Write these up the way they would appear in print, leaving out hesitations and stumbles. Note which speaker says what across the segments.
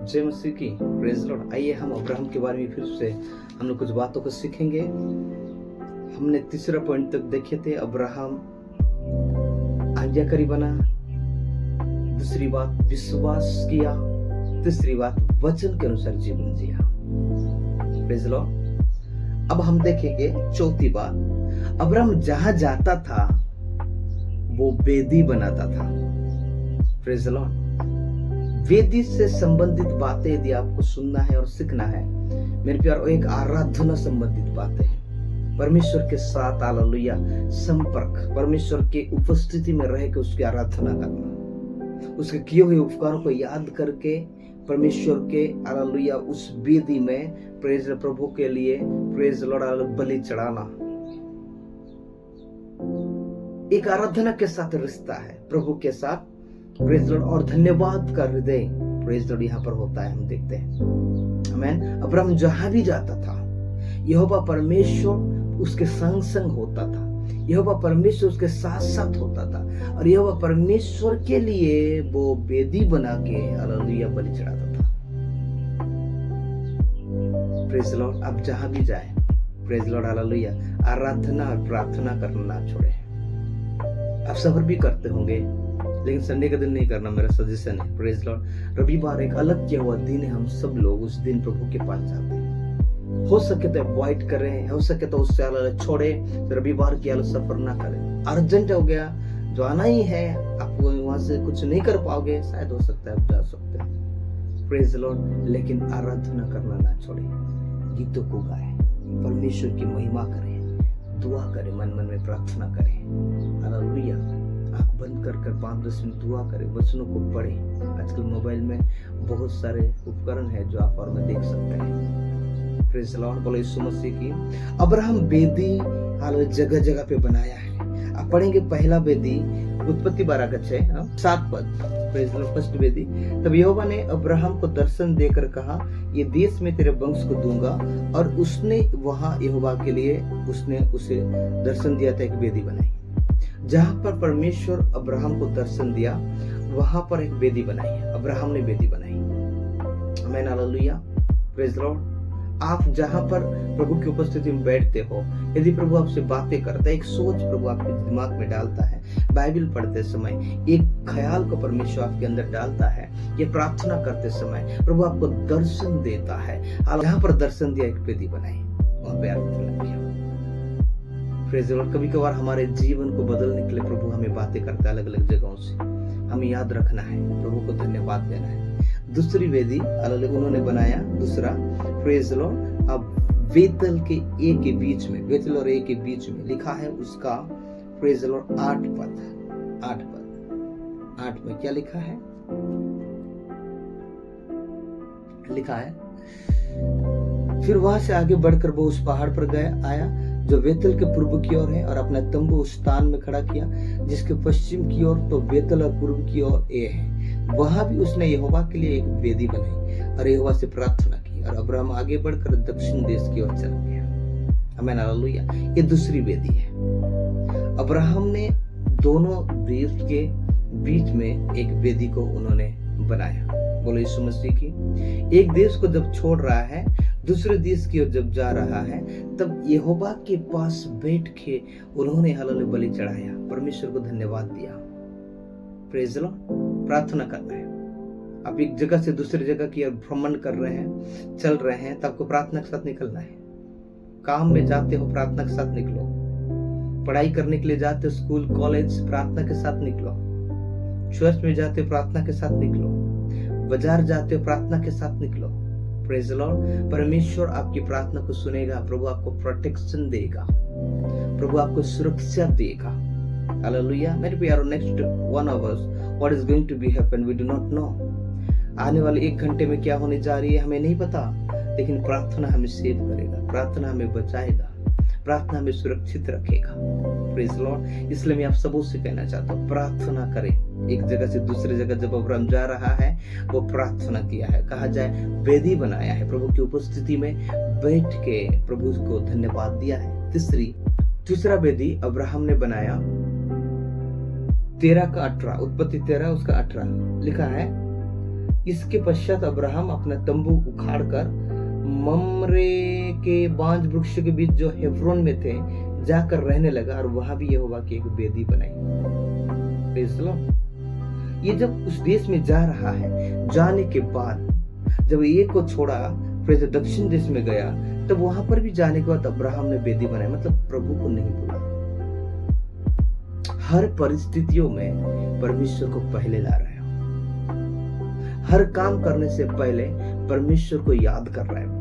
Speaker 1: जय मसीह की। Praise Lord. आइए हम अब्राहम के बारे में फिर से हम लोग कुछ बातों को सीखेंगे। हमने तीसरा पॉइंट तक देखे थे, अब्राहम आज्ञाकारी बना, दूसरी बात विश्वास किया, तीसरी बात वचन के अनुसार जीवन जिया। Praise Lord. अब हम देखेंगे चौथी बात, अब्राहम जहां जाता था वो वेदी बनाता था। Praise Lord. वेदी से संबंधित बातें यदि आपको सुनना है और सीखना है मेरे प्यार, एक आराधना संबंधित बातें हैं। परमेश्वर के साथ हालेलुया संपर्क, परमेश्वर के उपस्थिति में रह के उसकी आराधना करना, उसके किए हुए उपकारों को याद करके परमेश्वर के हालेलुया उस वेदी में प्रेज प्रभु के लिए प्रेज लॉर्ड बलि चढ़ाना एक आराधना के साथ रिश्ता है प्रभु के साथ। Praise Lord. और धन्यवाद का हृदय प्रेज लॉर्ड यहाँ पर होता है, हम देखते हैं। आमीन। अब्राहम जहां भी जाता था यहोवा परमेश्वर उसके संग संग होता था, यहोवा परमेश्वर उसके साथ साथ होता था, और यहोवा परमेश्वर के लिए वो वेदी बना के हालेलुया बलि चढ़ाता था। Praise Lord. अब जहां भी जाए प्रेज लॉर्ड हालेलुया आराधना और प्रार्थना करना ना छोड़े। आप सफर भी करते होंगे लेकिन संडे का दिन नहीं करना, मेरा सजेशन है। Praise Lord. रविवार एक अलग किया हुआ दिन है, हम सब लोग उस दिन प्रभु के पास जाते हैं। हो सके तो अवॉइड करें, हो सके तो उससे अलग छोड़े, तो रविवार की अलग सफर ना करें। अर्जेंट हो गया जो आना ही है, आप वहां से कुछ नहीं कर पाओगे, शायद हो सकता है आप जा सकते हैं। Praise Lord. लेकिन आराधना करना ना छोड़े, गीतों को गाए, परमेश्वर की महिमा करें, दुआ करें, मन मन में प्रार्थना करें। हालेलुया। आंख बंद कर 5-10 मिनट दुआ करें, वचनों को पढ़ें। आजकल मोबाइल में बहुत सारे उपकरण है जो आप और मैं देख सकते हैं। Praise Lord. बोलो यीशु मसीह की। अब्राहम वेदी हालेलुया जगह जगह पे बनाया है। आप पढ़ेंगे पहला वेदी उत्पत्ति 12:6-7 पद। Praise Lord. फर्स्ट वेदी। तब यहोवा ने अब्राहम को दर्शन देकर कहा, ये देश में तेरे वंश को दूंगा, और उसने वहां यहोवा के लिए उसने उसे दर्शन दिया था, एक वेदी बनाई। जहां पर परमेश्वर अब्राहम को दर्शन दिया वहां पर एक वेदी बनाई है, अब्राहम ने वेदी बनाई। आमीन हालेलुया। Praise Lord. आप जहां पर प्रभु की उपस्थिति में बैठते हो, यदि प्रभु आपसे बातें करता है, एक सोच प्रभु आपके दिमाग में डालता है, बाइबल पढ़ते समय एक ख्याल को परमेश्वर आपके अंदर डालता है, ये प्रार्थना करते समय प्रभु आपको दर्शन देता है। जहां पर दर्शन दिया एक वेदी बनाई, वहां पे आप प्रेज लॉर्ड। कभी कभार हमारे जीवन को बदलने के लिए प्रभु हमें बातें करता है अलग अलग जगहों से, हमें याद रखना है, प्रभु को धन्यवाद देना है। दूसरी वेदी अलग उन्होंने बनाया, दूसरा प्रेज लॉर्ड। अब बेतल के ए के बीच में, बेतल और ए के बीच में लिखा है उसका प्रेज लॉर्ड 8 में क्या लिखा है? लिखा है फिर वहां से आगे बढ़कर वो उस पहाड़ पर आया जो बेतल के पूर्व की ओर है, और अपना तंबू उस स्थान में खड़ा किया जिसके पश्चिम की ओर तो बेतल और पूर्व की ओर ए है। वहां भी उसने यहोवा के लिए एक वेदी बनाई और यहोवा से प्रार्थना की, और अब्राहम आगे बढ़कर दक्षिण देश की ओर चल गया। आमीन हालेलुया। ये दूसरी वेदी है। अब्राहम ने दोनों देश के बीच में एक वेदी को उन्होंने बनाया। बोलो यीशु मसीह की। एक देश को जब छोड़ रहा है दूसरे देश की ओर जब जा रहा है, तब यहोवा के पास बैठ के उन्होंने हालेलुया बलि चढ़ाया, परमेश्वर को धन्यवाद दिया। Praise Lord. प्रार्थना करना है। आप एक जगह से दूसरी जगह की ओर भ्रमण कर रहे हैं, चल रहे हैं, तब आपको प्रार्थना के साथ निकलना है। काम में जाते हो प्रार्थना के साथ निकलो, पढ़ाई करने के लिए जाते हो स्कूल कॉलेज प्रार्थना के साथ निकलो, चर्च में जाते हो प्रार्थना के साथ निकलो, बाजार जाते हो प्रार्थना के साथ निकलो। Praise Lord. परमेश्वर आपकी प्रार्थना को सुनेगा, प्रभु आपको प्रोटेक्शन देगा, प्रभु आपको सुरक्षा देगा। हालेलुया। मेरे प्यारो, next 1 hour what is going to be happen we do not know. आने वाले 1 घंटे में क्या होने जा रही है हमें नहीं पता, लेकिन प्रार्थना हमें सेव करेगा, प्रार्थना हमें बचाएगा, प्रार्थना हमें सुरक्षित रखेगा। Praise Lord. इसलिए मैं आप सबों से कहना चाहता हूँ, प्रार्थना करें। एक जगह से दूसरी जगह जब अब्राहम जा रहा है वो प्रार्थना किया है, कहा जाए वेदी बनाया है, प्रभु की उपस्थिति में बैठ के प्रभु को धन्यवाद दिया है। तीसरा वेदी अब्राहम ने बनाया 13 का 18, उत्पत्ति 13 उसका 18 लिखा है। इसके पश्चात अब्राहम अपना तंबू उखाड़कर ममरे के बांज वृक्ष के बीच जो हेब्रोन में थे जाकर रहने लगा और वहां भी यहोवा की एक वेदी बनाई। Praise the Lord. ये जब उस देश में जा रहा है, जाने के बाद जब एक को छोड़ा फिर दक्षिण देश में गया, तब वहां पर भी जाने के बाद अब्राहम ने वेदी बनाई, मतलब प्रभु को नहीं भूला। हर परिस्थितियों में परमेश्वर को पहले ला रहे हो, हर काम करने से पहले परमेश्वर को याद कर रहे हो।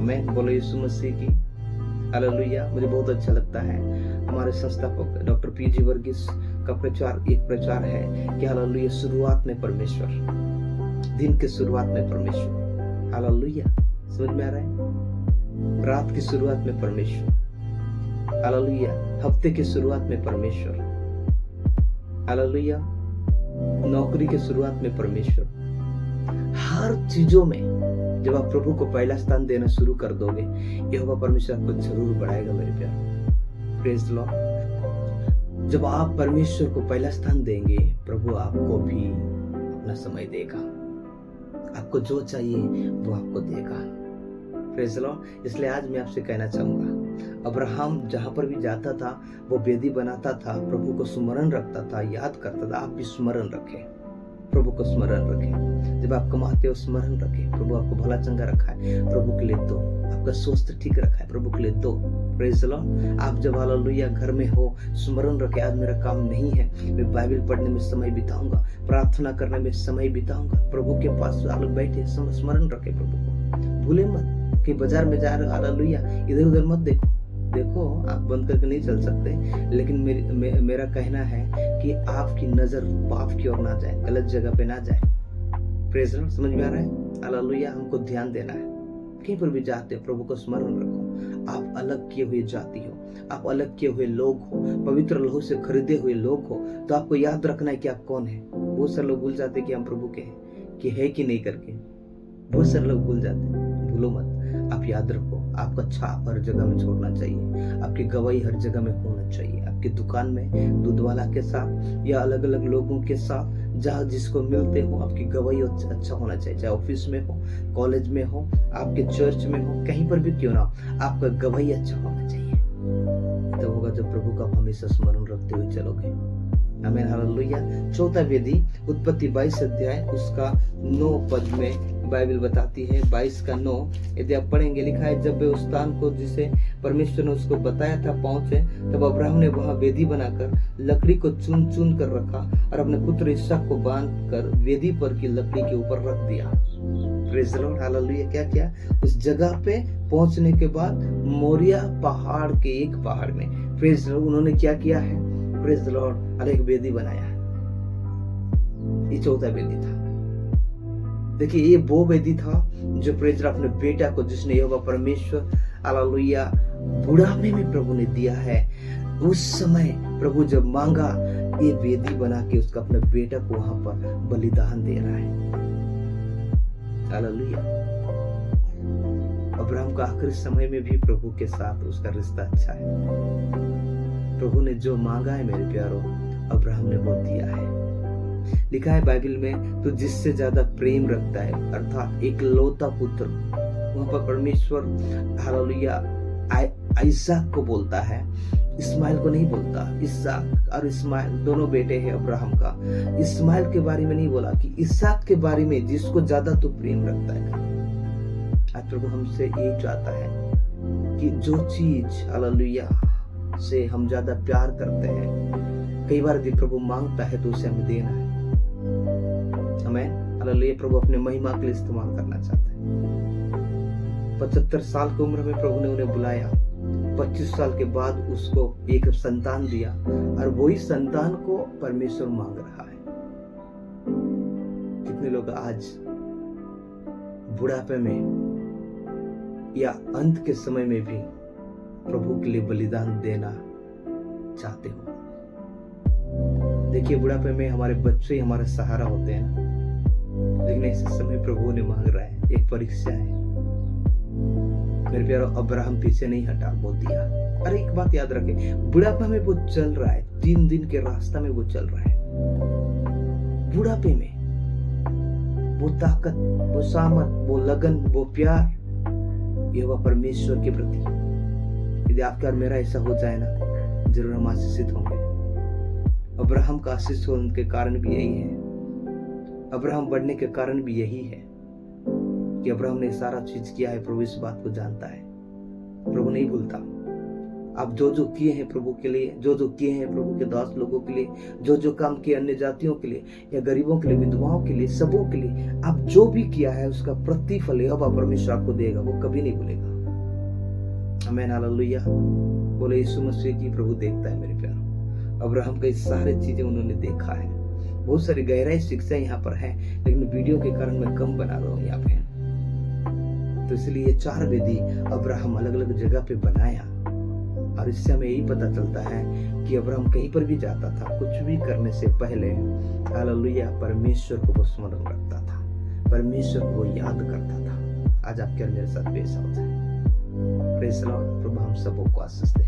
Speaker 1: मैं बोलो यीशु मसीह की हालेलुया। मुझे बहुत अच्छा लगता है हमारे संस्थापक डॉक्टर पीजी वर्गीस का प्रचार है कि हालेलुया, शुरुआत में परमेश्वर, दिन के शुरुआत में परमेश्वर। हालेलुया, समझ में आ रहा है? रात की शुरुआत में परमेश्वर। हालेलुया, हफ्ते की शुरुआत में परमेश्वर। हालेलुया, नौकरी की शुरुआत में परमेश्वर। हर चीजों में जब आप प्रभु को पहला स्थान देना शुरू कर दोगे, यहोवा परमेश्वर आपको जरूर बढ़ाएगा मेरे प्यार। Praise the Lord. जब आप परमेश्वर को पहला स्थान देंगे, प्रभु आपको भी अपना समय देगा, आपको जो चाहिए वो आपको देगा। Praise the Lord. इसलिए आज मैं आपसे कहना चाहूंगा, अब्राहम जहां पर भी जाता था वो वेदी बनाता था, प्रभु को स्मरण रखता था, याद करता था। आप भी स्मरण रखें, प्रभु को स्मरण रखें। जब आप कमाते हो स्मरण रखें, प्रभु आपको भला चंगा रखा है, प्रभु के लिए दो। आपका स्वास्थ्य ठीक रखा है, प्रभु के लिए दो। Praise the Lord. आप जब हालेलुया घर में हो, स्मरण रखें, आज मेरा काम नहीं है, मैं बाइबल पढ़ने में समय बिताऊंगा, प्रार्थना करने में समय बिताऊंगा, प्रभु के पास आप लोग बैठे स्मरण रखें प्रभु को। भूले मत कि बाजार में जा रहे हो, हालेलुया इधर उधर मत देखो। आप बंद करके नहीं चल सकते, लेकिन मेरा कहना है कि आपकी नजर पाप की ओर ना जाए, गलत जगह पे ना जाए। Praise the Lord. समझ में आ रहा है? हालेलुया, हमको ध्यान देना है। कहीं पर भी जाते हो, प्रभु को स्मरण रखो। आप अलग किए हुए जाति हो, आप अलग किए हुए लोग हो, पवित्र लहू से खरीदे हुए लोग हो, तो आपको याद रखना है कि आप कौन है। बहुत सारे लोग भूल जाते कि हम प्रभु के हैं, कि है कि नहीं करके। बहुत सारे लोग भूल जाते। भूलो मत, आप याद रखो। आपका छाप हर जगह में छोड़ना चाहिए, आपकी गवाही हर जगह में होना चाहिए। आपकी दुकान में दूध वाला के साथ या अलग अलग लोगों के साथ जहाँ जिसको मिलते हो, आपकी गवाही अच्छा होना चाहिए। चाहे ऑफिस में हो, कॉलेज में हो, आपके चर्च में हो, कहीं पर भी क्यों ना हो, आपका गवाही अच्छा होना चाहिए। तो होगा जब प्रभु का आप हमेशा स्मरण रखते हुए चलोगे। आमीन, हालेलुया। चौथा वेदी, उत्पत्ति 22 अध्याय उसका 9 पद में बाइबल बताती है, 22 का 9 यदि आप पढ़ेंगे, लिखा है, जब वे उस स्थान को जिसे परमेश्वर ने उसको बताया था पहुंचे, तब अब्राहम ने वहां वेदी बनाकर लकड़ी को चुन चुन कर रखा और अपने पुत्र इसहाक को बांध कर वेदी पर की लकड़ी के ऊपर रख दिया। Praise the Lord, hallelujah. क्या किया? उस जगह पे पहुंचने के बाद मोरिया पहाड़ के एक पहाड़ में, प्रेज़ द लॉर्ड, उन्होंने क्या किया है? प्रेज़ द लॉर्ड, और एक वेदी बनाया है। ये चौथा वेदी था। देखिए, ये वो वेदी था जो प्रेज़ अपने बेटा को, जिसने यहोवा परमेश्वर हालेलुया बुढ़ापे में प्रभु ने दिया है। उस समय प्रभु जब मांगा, ये वेदी बना के उसका अपने बेटा को वहां पर बलिदान दे रहा है। हालेलुया। अब्राहम का आखिरी समय में भी प्रभु के साथ उसका रिश्ता अच्छा है। प्रभु ने जो मांगा है मेरे प्यारों, अब्राहम ने वो दिया है। लिखा है बाइबल में, तो जिससे ज्यादा प्रेम रखता है, अर्थात एक लौता पुत्र। वहां पर परमेश्वर हालेलुया इसहाक को बोलता है, इस्माइल को नहीं बोलता। इसहाक और इस्माइल दोनों बेटे हैं अब्राहम का। इस्माइल के बारे में नहीं बोला, कि इसहाक के बारे में, जिसको ज्यादा तो प्रेम रखता है। आज प्रभु हमसे ये चाहता है कि जो चीज हालेलुया से हम ज्यादा प्यार करते हैं, कई बार यदि प्रभु मांगता है तो उसे हमें देना है। हमें हालेलुया प्रभु अपने महिमा के लिए इस्तेमाल करना चाहता है। 75 साल की उम्र में प्रभु ने उन्हें बुलाया, 25 साल के बाद उसको एक संतान दिया, और वही संतान को परमेश्वर मांग रहा है। कितने लोग आज बुढ़ापे में या अंत के समय में भी प्रभु के लिए बलिदान देना चाहते हो? देखिए, बुढ़ापे में हमारे बच्चे ही हमारा सहारा होते हैं ना, लेकिन ऐसे समय प्रभु ने मांग रहा है, एक परीक्षा है मेरे प्यारों। अब्राहम पीछे नहीं हटा, वो दिया। अरे एक बात याद रखे, बुढ़ापे में वो चल रहा है, 3 दिन के रास्ता में वो चल रहा है। बुढ़ापे में वो ताकत, वो सामर्थ, वो लगन, वो प्यार यहोवा परमेश्वर के प्रति यदि आपका और मेरा ऐसा हो जाए ना, जरूर हम आशीषित होंगे। अब्राहम का आशीष होने के कारण भी यही है, अब्राहम बढ़ने के कारण भी यही है कि अब्राहम ने सारा चीज किया है। प्रभु इस बात को जानता है, प्रभु नहीं भूलता। आप जो जो किए हैं प्रभु के लिए, जो जो किए हैं प्रभु के दास लोगों के लिए, जो जो काम किए अन्य जातियों के लिए या गरीबों के लिए, विधवाओं के लिए, सबों के लिए, आप जो भी किया है उसका प्रतिफल यहोवा परमेश्वर आपको देगा, वो कभी नहीं भूलेगा। आमीन, हालेलुया। बोले यीशु मसीह की प्रभु देखता है मेरे प्यारों। अब्राहम कई सारी चीजें उन्होंने देखा है, बहुत सारी गहराई शिक्षा यहाँ पर है, लेकिन वीडियो के कारण मैं कम बना रहा हूँ यहाँ पे। तो इसलिए ये 4 वेदी अब्राहम अलग अलग जगह पे बनाया, और इससे हमें यही पता चलता है कि अब्राहम कहीं पर भी जाता था, कुछ भी करने से पहले हालेलुया परमेश्वर को वो स्मरण रखता था, परमेश्वर को याद करता था। आज आपके और मेरे साथ भी ऐसा होता है। Praise the Lord. प्रभु हम सबको आशीष दे।